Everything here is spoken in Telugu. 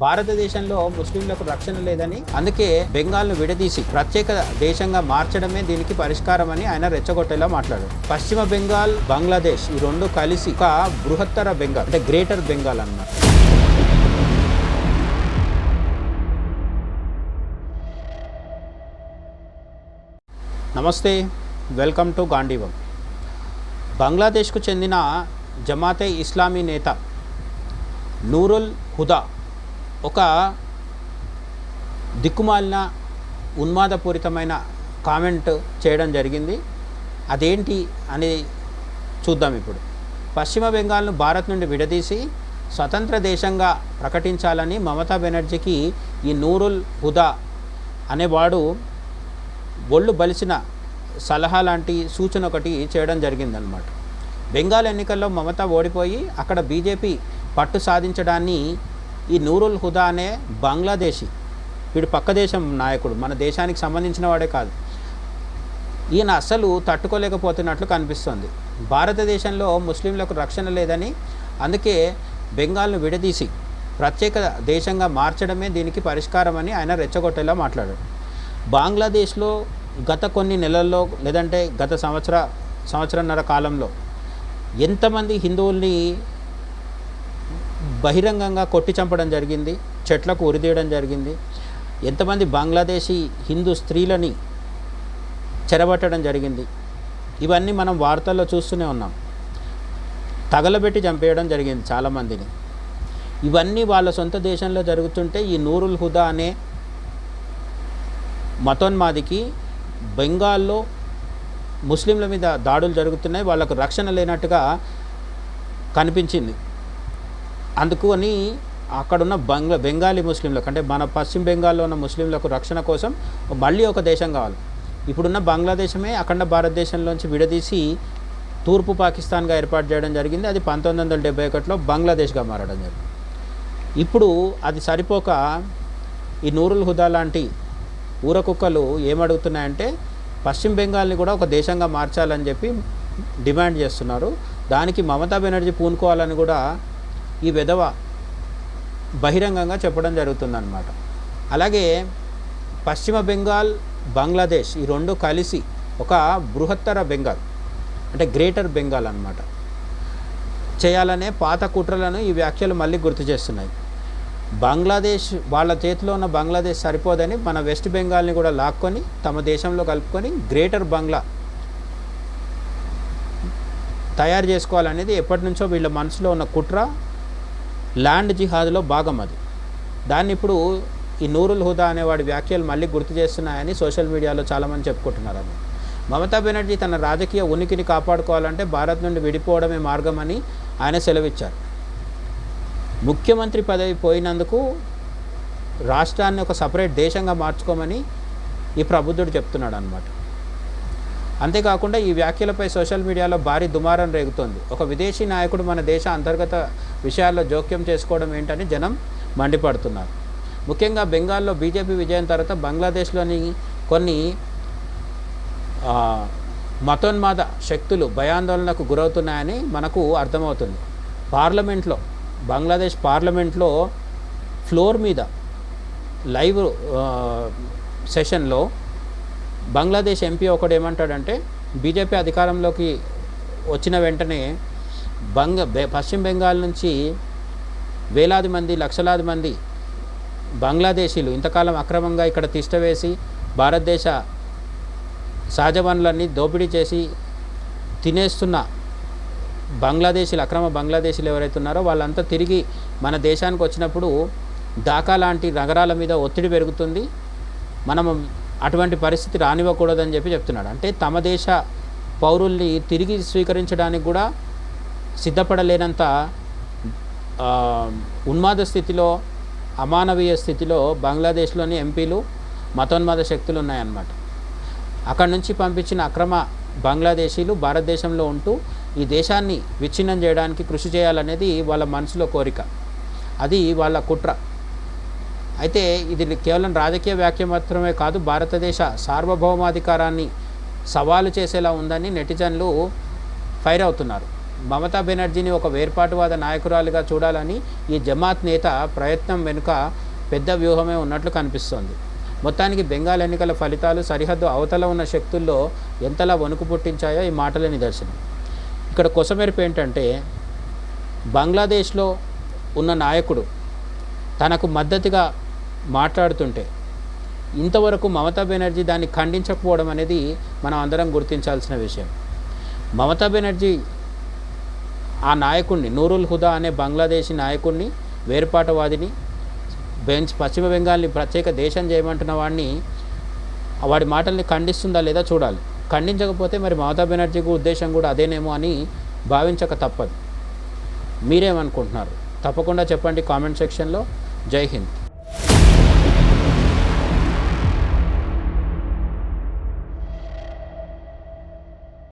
భారతదేశంలో ముస్లింలకు రక్షణ లేదని, అందుకే బెంగాల్ను విడదీసి ప్రత్యేక దేశంగా మార్చడమే దీనికి పరిష్కారం అని ఆయన రెచ్చగొట్టేలా మాట్లాడారు. పశ్చిమ బెంగాల్, బంగ్లాదేశ్ ఈ రెండు కలిసి ఒక బృహత్తర బెంగాల్ అంటే గ్రేటర్ బెంగాల్ అన్నమాట. నమస్తే, వెల్కమ్ టు గాంధీవం. బంగ్లాదేశ్కు చెందిన జమాతే ఇస్లామీ నేత నూరుల్ హుదా ఒక దిక్కుమాలిన ఉన్మాదపూరితమైన కామెంట్ చేయడం జరిగింది. అదేంటి అని చూద్దాం ఇప్పుడు. పశ్చిమ బెంగాల్ను భారత్ నుండి విడదీసి స్వతంత్ర దేశంగా ప్రకటించాలని మమతా బెనర్జీకి ఈ నూరుల్ హుదా అనేవాడు ఒళ్ళు బలిసిన సలహా లాంటి సూచన ఒకటి చేయడం జరిగిందనమాట. బెంగాల్ ఎన్నికల్లో మమతా ఓడిపోయి అక్కడ బీజేపీ పట్టు సాధించడాన్ని ఈ నూరుల్ హుదా అనే బంగ్లాదేశీ, వీడు పక్క దేశం నాయకుడు, మన దేశానికి సంబంధించిన వాడే కాదు, ఈయన అస్సలు తట్టుకోలేకపోతున్నట్లు కనిపిస్తోంది. భారతదేశంలో ముస్లింలకు రక్షణ లేదని, అందుకే బెంగాల్ను విడదీసి ప్రత్యేక దేశంగా మార్చడమే దీనికి పరిష్కారం అని ఆయన రెచ్చగొట్టేలా మాట్లాడాడు. బంగ్లాదేశ్లో గత కొన్ని నెలల్లో లేదంటే గత సంవత్సరన్నర కాలంలో ఎంతమంది హిందువుల్ని బహిరంగంగా కొట్టి చంపడం జరిగింది, చెట్లకు ఉరిదీయడం జరిగింది, ఎంతమంది బంగ్లాదేశీ హిందూ స్త్రీలని చెరబట్టడం జరిగింది. ఇవన్నీ మనం వార్తల్లో చూస్తూనే ఉన్నాం. తగలబెట్టి చంపేయడం జరిగింది చాలామందిని. ఇవన్నీ వాళ్ళ సొంత దేశంలో జరుగుతుంటే ఈ నూరుల్ హుదా అనే మతోన్మాదికి బెంగాల్లో ముస్లింల మీద దాడులు జరుగుతున్నాయి, వాళ్ళకు రక్షణ లేనట్టుగా కనిపించింది. అందుకని అక్కడున్న బెంగాలీ ముస్లింలకు, అంటే మన పశ్చిమ బెంగాల్లో ఉన్న ముస్లింలకు రక్షణ కోసం మళ్ళీ ఒక దేశం కావాలి. ఇప్పుడున్న బంగ్లాదేశమే అఖండ భారతదేశంలోంచి విడదీసి తూర్పు పాకిస్తాన్గా ఏర్పాటు చేయడం జరిగింది. అది 1971లో బంగ్లాదేశ్గా మారడం జరిగింది. ఇప్పుడు అది సరిపోక ఈ నూరుల్ హుదా లాంటి ఊరకుక్కలు ఏమడుగుతున్నాయంటే పశ్చిమ బెంగాల్ని కూడా ఒక దేశంగా మార్చాలని చెప్పి డిమాండ్ చేస్తున్నారు. దానికి మమతా బెనర్జీ పూనుకోవాలని కూడా ఈ వెధవ బహిరంగంగా చెప్పడం జరుగుతుందన్నమాట. అలాగే పశ్చిమ బెంగాల్, బంగ్లాదేశ్ ఈ రెండు కలిసి ఒక బృహత్తర బెంగాల్ అంటే గ్రేటర్ బెంగాల్ అన్నమాట చేయాలనే పాత కుట్రలను ఈ వ్యాఖ్యలు మళ్ళీ గుర్తు చేస్తున్నాయి. బంగ్లాదేశ్ వాళ్ళ చేతిలో ఉన్న బంగ్లాదేశ్ సరిపోదని మన వెస్ట్ బెంగాల్ని కూడా లాక్కొని తమ దేశంలో కలుపుకొని గ్రేటర్ బంగ్లా తయారు చేసుకోవాలనేది ఎప్పటి నుంచో వీళ్ళ మనసులో ఉన్న కుట్ర, ల్యాండ్ జిహాద్లో భాగం అది. దాన్ని ఇప్పుడు ఈ నూరుల్ హుదా అనేవాడి వ్యాఖ్యలు మళ్ళీ గుర్తు చేస్తున్నాయని సోషల్ మీడియాలో చాలామంది చెప్పుకుంటున్నారని. మమతా బెనర్జీ తన రాజకీయ ఉనికిని కాపాడుకోవాలంటే భారత్ నుండి విడిపోవడమే మార్గమని ఆయన సెలవిచ్చారు. ముఖ్యమంత్రి పదవి పోయినందుకు రాష్ట్రాన్ని ఒక సపరేట్ దేశంగా మార్చుకోమని ఈ ప్రబుద్ధుడు చెప్తున్నాడు అన్నమాట. అంతేకాకుండా ఈ వ్యాఖ్యలపై సోషల్ మీడియాలో భారీ దుమారం రేగుతోంది. ఒక విదేశీ నాయకుడు మన దేశ అంతర్గత విషయాల్లో జోక్యం చేసుకోవడం ఏంటని జనం మండిపడుతున్నారు. ముఖ్యంగా బెంగాల్లో బీజేపీ విజయం తర్వాత బంగ్లాదేశ్లోని కొన్ని మతోన్మాద శక్తులు భయాందోళనకు గురవుతున్నాయని మనకు అర్థమవుతుంది. పార్లమెంట్లో, బంగ్లాదేశ్ పార్లమెంట్లో ఫ్లోర్ మీద లైవ్ సెషన్లో బంగ్లాదేశ్ ఎంపీ ఒకడు ఏమంటాడంటే, బీజేపీ అధికారంలోకి వచ్చిన వెంటనే పశ్చిమ బెంగాల్ నుంచి వేలాది మంది, లక్షలాది మంది బంగ్లాదేశీలు ఇంతకాలం అక్రమంగా ఇక్కడ తిష్టవేసి భారతదేశ సహజ వనరులన్నీ దోపిడీ చేసి తినేస్తున్న బంగ్లాదేశీలు, అక్రమ బంగ్లాదేశీలు ఎవరైతే ఉన్నారో వాళ్ళంతా తిరిగి మన దేశానికి వచ్చినప్పుడు ఢాకా లాంటి నగరాల మీద ఒత్తిడి పెరుగుతుంది, మనం అటువంటి పరిస్థితి రానివ్వకూడదని చెప్పి చెప్తున్నాడు. అంటే తమ దేశ పౌరుల్ని తిరిగి స్వీకరించడానికి కూడా సిద్ధపడలేనంత ఉన్మాద స్థితిలో, అమానవీయ స్థితిలో బంగ్లాదేశ్లోని ఎంపీలు, మతోన్మాద శక్తులు ఉన్నాయన్నమాట. అక్కడి నుంచి పంపించిన అక్రమ బంగ్లాదేశీలు భారతదేశంలో ఉంటూ ఈ దేశాన్ని విచ్ఛిన్నం చేయడానికి కృషి చేయాలనేది వాళ్ళ మనసులో కోరిక, అది వాళ్ళ కుట్ర. అయితే ఇది కేవలం రాజకీయ వ్యాఖ్య మాత్రమే కాదు, భారతదేశ సార్వభౌమాధికారాన్ని సవాలు చేసేలా ఉందని నెటిజన్లు ఫైర్ అవుతున్నారు. మమతా బెనర్జీని ఒక వేర్పాటువాద నాయకురాలిగా చూడాలని ఈ జమాత్ నేత ప్రయత్నం వెనుక పెద్ద వ్యూహమే ఉన్నట్లు కనిపిస్తోంది. మొత్తానికి బెంగాల్ ఎన్నికల ఫలితాలు సరిహద్దు అవతల ఉన్న శక్తుల్లో ఎంతలా వణుకు పుట్టించాయో ఈ మాటలే నిదర్శనం. ఇక్కడ కొసమెరుపు ఏంటంటే, బంగ్లాదేశ్లో ఉన్న నాయకుడు తనకు మద్దతుగా మాట్లాడుతుంటే ఇంతవరకు మమతా బెనర్జీ దాన్ని ఖండించకపోవడం అనేది మనం అందరం గుర్తించాల్సిన విషయం. మమతా బెనర్జీ ఆ నాయకుడిని, నూరుల్ హుదా అనే బంగ్లాదేశీ నాయకుడిని, వేర్పాటువాదిని, పశ్చిమ బెంగాల్ని ప్రత్యేక దేశం చేయమంటున్న వాడి మాటల్ని ఖండిస్తుందా లేదా చూడాలి. ఖండించకపోతే మరి మమతా బెనర్జీకి ఉద్దేశం కూడా అదేనేమో అని భావించక తప్పదు. మీరేమనుకుంటున్నారు? తప్పకుండా చెప్పండి కామెంట్ సెక్షన్లో. జై హింద్.